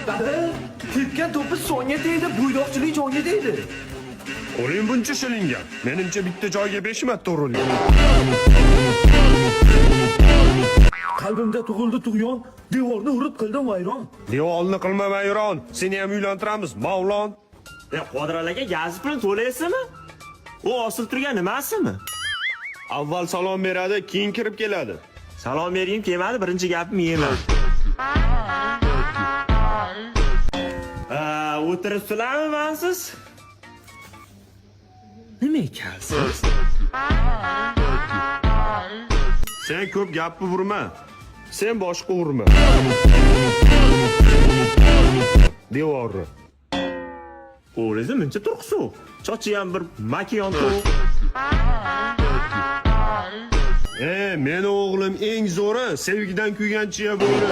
Dada, tepgan to'pi songa tegdi, bo'ydoqchilik jonga tegdi. Qo'ling buncha shilingan. Menimcha bitta joyga 5 marta urilgan. Qalbimda tug'ildi tug'yon, devorni urib qildim vayron. Devorni qilma vayron. Seni ham uylantiramiz, Mavlon. Quadralaga gaz pulini to'laysizmi? U osilib turgan nimasimi? Avval salom beradi, keyin kirib keladi. Salom bergim kelmadi, birinchi gapim yeyman. O'tiribsizlarmi mansiz? Nima ekansiz? Sen ko'p gapni urma. Sen boshqa urma. Devorni. O'zi muncha turqsu. Chochi ham bir makiyon to'q. Meni o'g'lim eng zo'ri, sevgidan kuygan chiya bo'ri.